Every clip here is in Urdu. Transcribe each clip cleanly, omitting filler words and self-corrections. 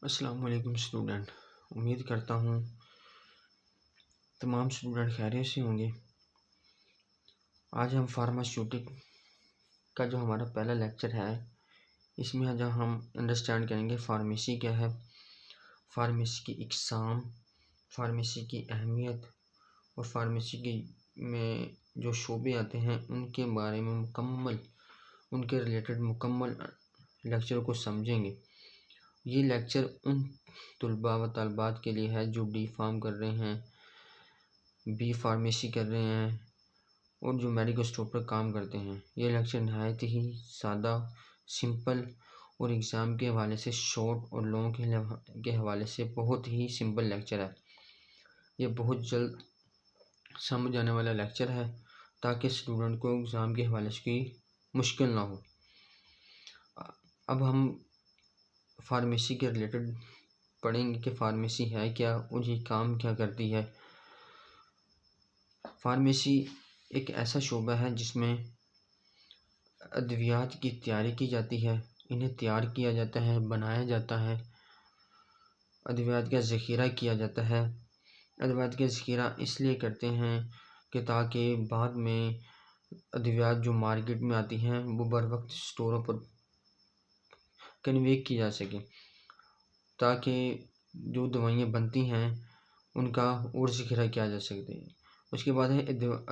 السلام علیکم اسٹوڈنٹ، امید کرتا ہوں تمام اسٹوڈنٹ خیریت سے ہوں گے۔ آج ہم فارماسیوٹک کا جو ہمارا پہلا لیکچر ہے، اس میں آج ہم انڈرسٹینڈ کریں گے فارمیسی کیا ہے، فارمیسی کی اقسام، فارمیسی کی اہمیت اور فارمیسی کی میں جو شعبے آتے ہیں ان کے بارے میں ان کے ریلیٹڈ مکمل لیکچر کو سمجھیں گے۔ یہ لیکچر ان طلباء و طالبات کے لیے ہے جو ڈی فارم کر رہے ہیں، بی فارمیسی کر رہے ہیں اور جو میڈیکل اسٹور پر کام کرتے ہیں۔ یہ لیکچر نہایت ہی سادہ، سمپل اور ایگزام کے حوالے سے شارٹ اور لانگ کے حوالے سے بہت ہی سمپل لیکچر ہے۔ یہ بہت جلد سمجھ آنے والا لیکچر ہے تاکہ اسٹوڈنٹ کو ایگزام کے حوالے سے کوئی مشکل نہ ہو۔ اب ہم فارمیسی کے ریلیٹڈ پڑھیں گے کہ فارمیسی ہے کیا اور یہ کام کیا کرتی ہے۔ فارمیسی ایک ایسا شعبہ ہے جس میں ادویات کی تیاری کی جاتی ہے، انہیں تیار کیا جاتا ہے، بنایا جاتا ہے، ادویات کا ذخیرہ کیا جاتا ہے۔ ادویات کا ذخیرہ اس لیے کرتے ہیں کہ تاکہ بعد میں ادویات جو مارکیٹ میں آتی ہیں وہ بر وقت اسٹوروں پر کنوے کی جا سکے، تاکہ جو دوائیاں بنتی ہیں ان کا اور ذخیرہ کیا جا سکتے ہیں۔ اس کے بعد ہے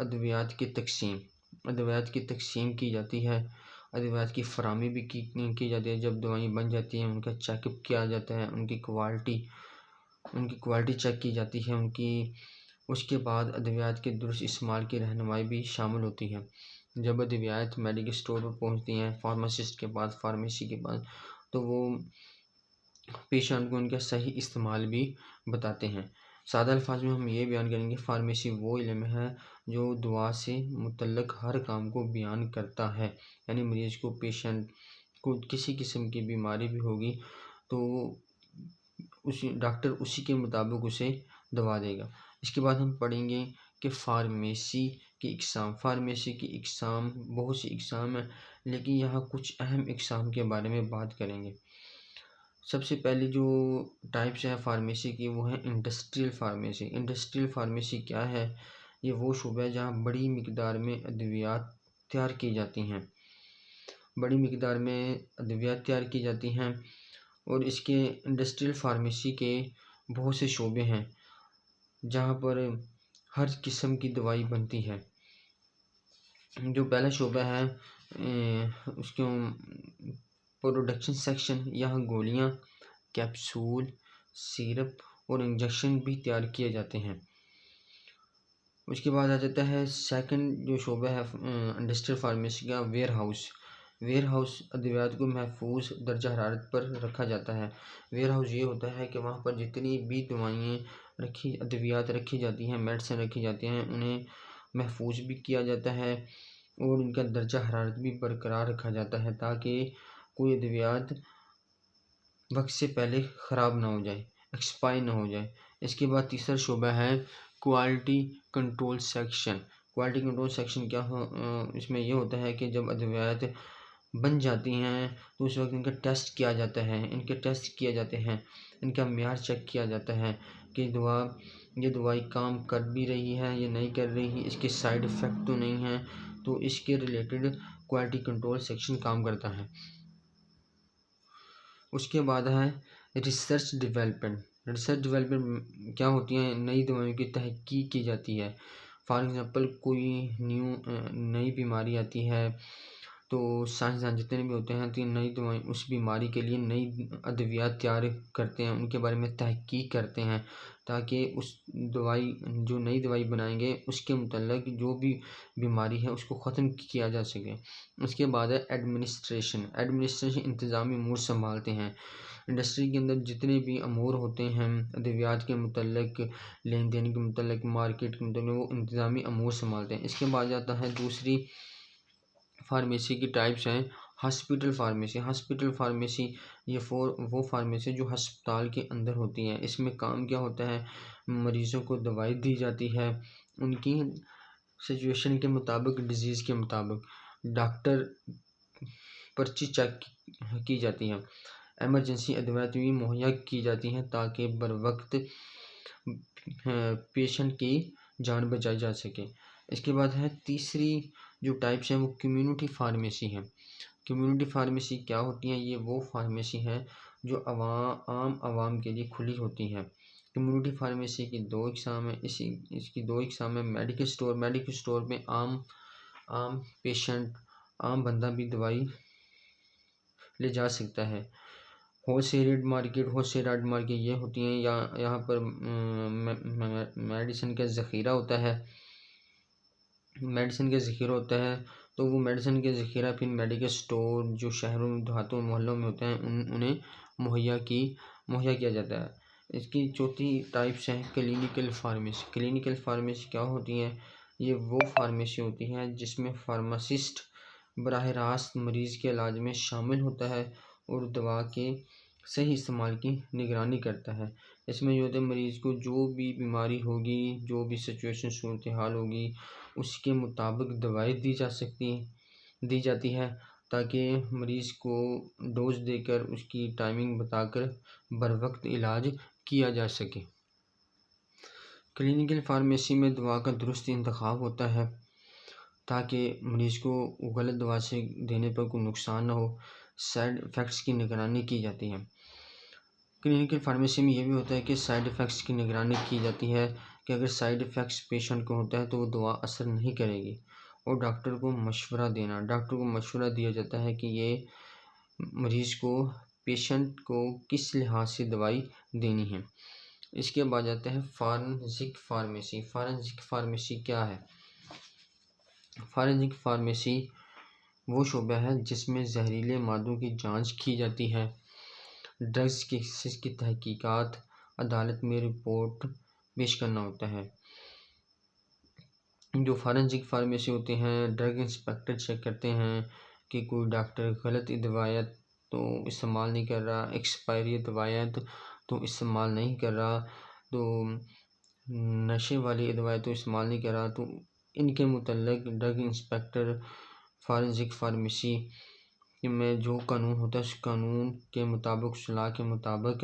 ادویات کی تقسیم۔ ادویات کی تقسیم کی جاتی ہے، ادویات کی فراہمی بھی کی جاتی ہے۔ جب دوائیں بن جاتی ہیں ان کا چیک اپ کیا جاتا ہے، ان کی کوالٹی چیک کی جاتی ہے اس کے بعد ادویات کے درست استعمال کی رہنمائی بھی شامل ہوتی ہے۔ جب ادویات میڈیکل اسٹور پر پہنچتی ہیں فارماسسٹ کے پاس، فارمیسی کے پاس، تو وہ پیشنٹ کو ان کا صحیح استعمال بھی بتاتے ہیں۔ سادہ الفاظ میں ہم یہ بیان کریں گے، فارمیسی وہ علم ہے جو دوا سے متعلق ہر کام کو بیان کرتا ہے، یعنی مریض کو، پیشنٹ کو کسی قسم کی بیماری بھی ہوگی تو ڈاکٹر اسی کے مطابق اسے دوا دے گا۔ اس کے بعد ہم پڑھیں گے کہ فارمیسی کی اقسام۔ فارمیسی کی اقسام بہت سی اقسام ہیں، لیکن یہاں کچھ اہم اقسام کے بارے میں بات کریں گے۔ سب سے پہلی جو ٹائپس ہے فارمیسی کی وہ ہے انڈسٹریل فارمیسی۔ انڈسٹریل فارمیسی کیا ہے؟ یہ وہ شعبہ ہے جہاں بڑی مقدار میں ادویات تیار کی جاتی ہیں، اور اس کے انڈسٹریل فارمیسی کے بہت سے شعبے ہیں جہاں پر ہر قسم کی دوائی بنتی ہے۔ جو پہلا شعبہ ہے اس کے پروڈکشن سیکشن، یہاں گولیاں، کیپسول، سیرپ اور انجیکشن بھی تیار کیے جاتے ہیں۔ اس کے بعد آ جاتا ہے سیکنڈ جو شعبہ ہے انڈسٹریل فارمیسی کا، ویئر ہاؤس۔ ویئر ہاؤس ادویات کو محفوظ درجہ حرارت پر رکھا جاتا ہے۔ ویئر ہاؤس یہ ہوتا ہے کہ وہاں پر جتنی بھی ادویات رکھی جاتی ہیں، میڈیسن رکھی جاتی ہیں، انہیں محفوظ بھی کیا جاتا ہے اور ان کا درجہ حرارت بھی برقرار رکھا جاتا ہے تاکہ کوئی ادویات وقت سے پہلے خراب نہ ہو جائے، ایکسپائر نہ ہو جائے۔ اس کے بعد تیسرا شعبہ ہے quality control section. Quality control section کیا اس میں یہ ہوتا ہے کہ جب ادویات بن جاتی ہیں تو اس وقت ان کا ٹیسٹ کیا جاتا ہے، ان کا معیار چیک کیا جاتا ہے کہ یہ دوائی کام کر بھی رہی ہے یا نہیں کر رہی ہے، اس کے سائیڈ ایفیکٹ تو نہیں ہیں، تو اس کے ریلیٹڈ کوالٹی کنٹرول سیکشن کام کرتا ہے۔ اس کے بعد ہے ریسرچ ڈیولپمنٹ۔ ریسرچ ڈیولپمنٹ کیا ہوتی ہیں؟ نئی دوائیوں کی تحقیق کی جاتی ہے۔ فار ایگزامپل کوئی نئی بیماری آتی ہے تو سائنسدان جتنے بھی ہوتے ہیں تو نئی دوائیں اس بیماری کے لیے نئی ادویات تیار کرتے ہیں، ان کے بارے میں تحقیق کرتے ہیں تاکہ جو نئی دوائی بنائیں گے اس کے متعلق جو بھی بیماری ہے اس کو ختم کیا جا سکے۔ اس کے بعد ہے ایڈمنسٹریشن انتظامی امور سنبھالتے ہیں۔ انڈسٹری کے اندر جتنے بھی امور ہوتے ہیں ادویات کے متعلق، لین دین کے متعلق، مارکیٹ کے متعلق، وہ انتظامی امور سنبھالتے ہیں۔ اس کے بعد جاتا ہے دوسری فارمیسی کی ٹائپس ہیں ہاسپٹل فارمیسی۔ ہاسپٹل فارمیسی یہ وہ فارمیسی جو ہسپتال کے اندر ہوتی ہیں۔ اس میں کام کیا ہوتا ہے؟ مریضوں کو دوائی دی جاتی ہے، ان کی سچویشن کے مطابق، ڈیزیز کے مطابق ڈاکٹر پرچی چیک کی جاتی ہے۔ ایمرجنسی ادویات بھی مہیا کی جاتی ہیں تاکہ بر وقت پیشنٹ کی جان بچائی جا سکے۔ اس کے بعد ہے تیسری جو ٹائپس ہیں وہ کمیونٹی فارمیسی ہیں۔ کمیونٹی فارمیسی کیا ہوتی ہیں؟ یہ وہ فارمیسی ہیں جو عوام کے لیے کھلی ہوتی ہیں۔ کمیونٹی فارمیسی کی دو اقسام ہیں۔ اس کی دو اقسام ہیں۔ میڈیکل اسٹور میں عام پیشنٹ، عام بندہ بھی دوائی لے جا سکتا ہے۔ ہول سیل مارکیٹ یہ ہوتی ہیں، یہاں پر میڈیسن کا ذخیرہ ہوتا ہے۔ تو وہ میڈیسن کے ذخیرہ پھر میڈیکل اسٹور جو شہروں دیہاتوں محلوں میں ہوتے ہیں انہیں مہیا کیا جاتا ہے۔ اس کی چوتھی ٹائپس ہیں کلینکل فارمیسی۔ کلینکل فارمیسی کیا ہوتی ہیں؟ یہ وہ فارمیسی ہوتی ہیں جس میں فارماسسٹ براہ راست مریض کے علاج میں شامل ہوتا ہے اور دوا کے صحیح استعمال کی نگرانی کرتا ہے۔ اس میں یہ ہوتا ہے مریض کو جو بھی بیماری ہوگی، جو بھی سچویشن صورتحال ہوگی، اس کے مطابق دوائی دی جاتی ہے تاکہ مریض کو ڈوز دے کر اس کی ٹائمنگ بتا کر بر وقت علاج کیا جا سکے۔ کلینکل فارمیسی میں دوا کا درست انتخاب ہوتا ہے تاکہ مریض کو غلط دوا سے دینے پر کوئی نقصان نہ ہو۔ سائیڈ ایفیکٹس کی نگرانی کی جاتی ہے۔ کلینکل فارمیسی میں یہ بھی ہوتا ہے کہ سائیڈ ایفیکٹس کی نگرانی کی جاتی ہے کہ اگر سائیڈ ایفیکٹس پیشنٹ کو ہوتا ہے تو وہ دوا اثر نہیں کرے گی، اور ڈاکٹر کو مشورہ دیا جاتا ہے کہ یہ مریض کو، پیشنٹ کو کس لحاظ سے دوائی دینی ہے۔ اس کے بعد جاتے ہیں فارنزک فارمیسی۔ فارنزک فارمیسی کیا ہے؟ فارنزک فارمیسی وہ شعبہ ہے جس میں زہریلے مادوں کی جانچ کی جاتی ہے۔ ڈرگز کیسز کی تحقیقات، عدالت میں رپورٹ پیش کرنا ہوتا ہے۔ جو فارنزک فارمیسی ہوتے ہیں، ڈرگ انسپیکٹر چیک کرتے ہیں کہ کوئی ڈاکٹر غلط دوائیت تو استعمال نہیں کر رہا، ایکسپائری دوائیت تو استعمال نہیں کر رہا، تو نشے والی ادویات تو استعمال نہیں کر رہا، تو ان کے متعلق ڈرگ انسپیکٹر فارنزک فارمیسی میں جو قانون ہوتا ہے اس قانون کے مطابق، اصلاح کے مطابق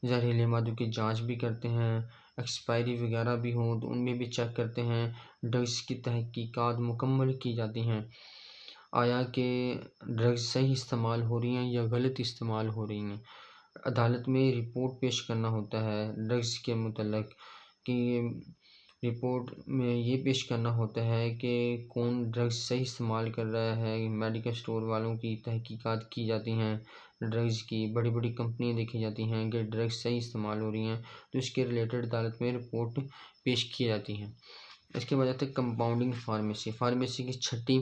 زہریلے مادوں کی جانچ بھی کرتے ہیں۔ ایکسپائری وغیرہ بھی ہوں تو ان میں بھی چیک کرتے ہیں۔ ڈرگز کی تحقیقات مکمل کی جاتی ہیں، آیا کہ ڈرگز صحیح استعمال ہو رہی ہیں یا غلط استعمال ہو رہی ہیں۔ عدالت میں رپورٹ پیش کرنا ہوتا ہے ڈرگز کے متعلق، کہ رپورٹ میں یہ پیش کرنا ہوتا ہے کہ کون ڈرگز صحیح استعمال کر رہا ہے۔ میڈیکل اسٹور والوں کی تحقیقات کی جاتی ہیں، ڈرگز کی بڑی بڑی کمپنیاں دیکھی جاتی ہیں کہ ڈرگز صحیح استعمال ہو رہی ہیں، تو اس کے ریلیٹڈ عدالت میں رپورٹ پیش کی جاتی ہیں۔ اس کے بعد آتے ہیں کمپاؤنڈنگ فارمیسی۔ فارمیسی کی چھٹی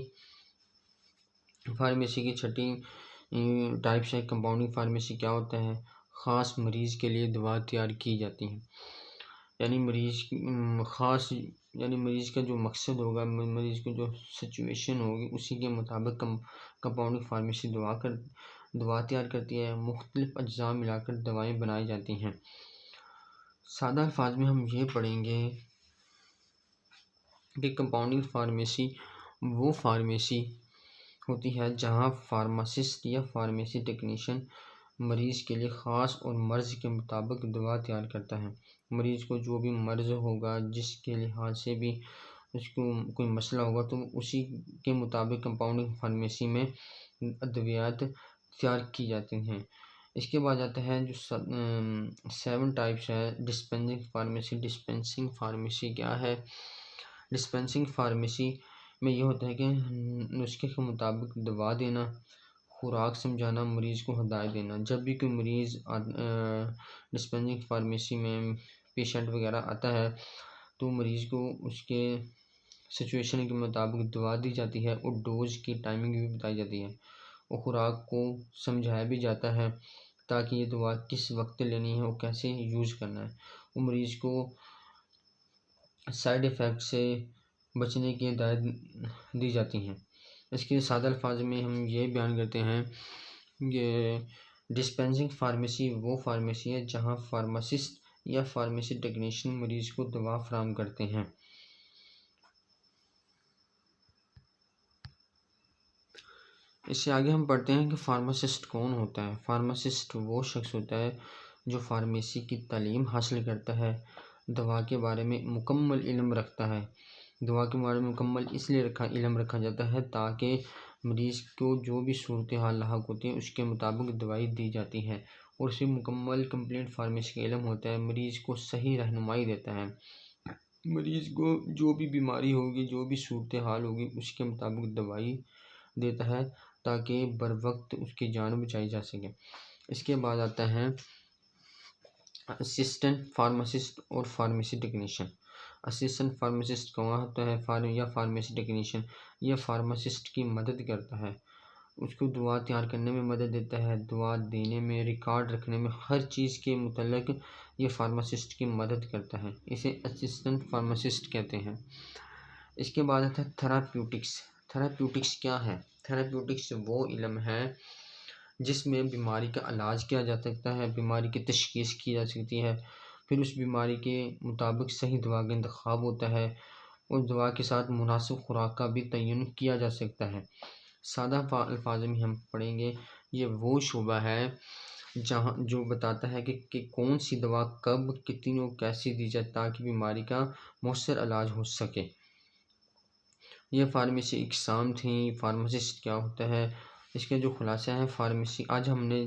ٹائپس ہے۔ کمپاؤنڈنگ فارمیسی کیا ہوتا ہے؟ خاص مریض کے لیے دوا تیار کی جاتی ہیں، یعنی مریض کا جو مقصد ہوگا، مریض کو جو سچویشن ہوگی اسی کے مطابق کمپاؤنڈنگ فارمیسی دوا تیار کرتی ہے۔ مختلف اجزاء ملا کر دوائیں بنائی جاتی ہیں۔ سادہ الفاظ میں ہم یہ پڑھیں گے کہ کمپاؤنڈنگ فارمیسی وہ فارمیسی ہوتی ہے جہاں فارماسسٹ یا فارمیسی ٹیکنیشین مریض کے لیے خاص اور مرض کے مطابق دوا تیار کرتا ہے۔ مریض کو جو بھی مرض ہوگا، جس کے لحاظ سے بھی اس کو کوئی مسئلہ ہوگا، تو اسی کے مطابق کمپاؤنڈنگ فارمیسی میں ادویات تیار کی جاتی ہیں۔ اس کے بعد آتا ہے جو 7 ٹائپس ہے ڈسپینسنگ فارمیسی۔ ڈسپینسنگ فارمیسی کیا ہے؟ ڈسپینسنگ فارمیسی میں یہ ہوتا ہے کہ نسخے کے مطابق دوا دینا، خوراک سمجھانا، مریض کو ہدایت دینا۔ جب بھی کوئی مریض ڈسپینسنگ فارمیسی میں پیشنٹ وغیرہ آتا ہے تو مریض کو اس کے سچویشن کے مطابق دوا دی جاتی ہے اور ڈوز کی ٹائمنگ بھی بتائی جاتی ہے، اور خوراک کو سمجھایا بھی جاتا ہے تاکہ یہ دوا کس وقت لینی ہے اور کیسے یوز کرنا ہے۔ وہ مریض کو سائیڈ ایفیکٹ سے بچنے کی ہدایت دی جاتی ہیں۔ اس کے سادہ الفاظ میں ہم یہ بیان کرتے ہیں کہ ڈسپینسنگ فارمیسی وہ فارمیسی ہے جہاں فارماسسٹ یا فارمیسی ٹیکنیشین مریض کو دوا فراہم کرتے ہیں۔ اس سے آگے ہم پڑھتے ہیں کہ فارماسسٹ کون ہوتا ہے۔ فارماسسٹ وہ شخص ہوتا ہے جو فارمیسی کی تعلیم حاصل کرتا ہے، دوا کے بارے میں مکمل علم رکھتا ہے۔ دوا کے بارے میں مکمل اس لیے علم رکھا جاتا ہے تاکہ مریض کو جو بھی صورتحال لاحق ہوتی ہے اس کے مطابق دوائی دی جاتی ہے، اور اسے مکمل کمپلیٹ فارمیسی کا علم ہوتا ہے، مریض کو صحیح رہنمائی دیتا ہے، مریض کو جو بھی بیماری ہوگی، جو بھی صورتحال ہوگی اس کے مطابق دوائی دیتا ہے تاکہ بر وقت اس کی جان بچائی جا سکے۔ اس کے بعد آتا ہے اسسٹنٹ فارماسسٹ اور فارمیسی ٹیکنیشین۔ اسسٹنٹ فارماسسٹ کون ہوتا ہے یا فارمیسی ٹیکنیشین؟ یہ فارماسسٹ کی مدد کرتا ہے، اس کو دوا تیار کرنے میں مدد دیتا ہے، دوا دینے میں، ریکارڈ رکھنے میں، ہر چیز کے متعلق یہ فارماسسٹ کی مدد کرتا ہے، اسے اسسٹنٹ فارماسسٹ کہتے ہیں۔ اس کے بعد آتا ہے تھراپیوٹکس۔ تھراپیوٹکس کیا ہے؟ تھراپیوٹکس وہ علم ہے جس میں بیماری کا علاج کیا جا سکتا ہے، بیماری کی تشخیص کی جا سکتی ہے، پھر اس بیماری کے مطابق صحیح دوا کا انتخاب ہوتا ہے، اور دوا کے ساتھ مناسب خوراک کا بھی تعین کیا جا سکتا ہے۔ سادہ الفاظ میں ہم پڑھیں گے، یہ وہ شعبہ ہے جو بتاتا ہے کہ کون سی دوا کب، کتنی اور کیسی دی جائے تاکہ بیماری کا مؤثر علاج ہو سکے۔ یہ فارمیسی اقسام تھیں۔ فارماسسٹ کیا ہوتا ہے، اس کے جو خلاصہ ہے فارمیسی، آج ہم نے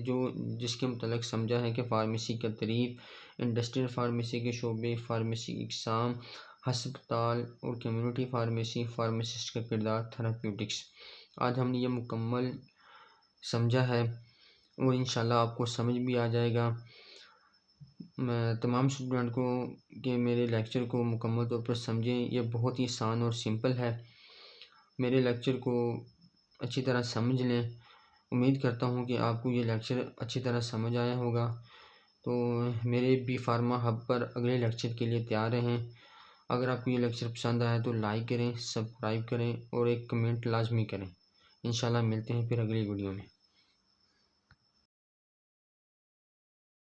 جس کے متعلق سمجھا ہے کہ فارمیسی کا تعریف، انڈسٹریل فارمیسی کے شعبے، فارمیسی اقسام، ہسپتال اور کمیونٹی فارمیسی، فارماسسٹ کا کردار، تھراپیوٹکس، آج ہم نے یہ مکمل سمجھا ہے، اور انشاءاللہ آپ کو سمجھ بھی آ جائے گا۔ میں تمام اسٹوڈنٹ کو کہ میرے لیکچر کو مکمل طور پر سمجھیں، یہ بہت ہی آسان اور سمپل ہے، میرے لیکچر کو اچھی طرح سمجھ لیں۔ امید کرتا ہوں کہ آپ کو یہ لیکچر اچھی طرح سمجھ آیا ہوگا، تو میرے بی فارما ہب پر اگلے لیکچر کے لیے تیار رہیں۔ اگر آپ کو یہ لیکچر پسند آیا تو لائک کریں، سبسکرائب کریں اور ایک کمنٹ لازمی کریں۔ انشاءاللہ ملتے ہیں پھر اگلی ویڈیو میں۔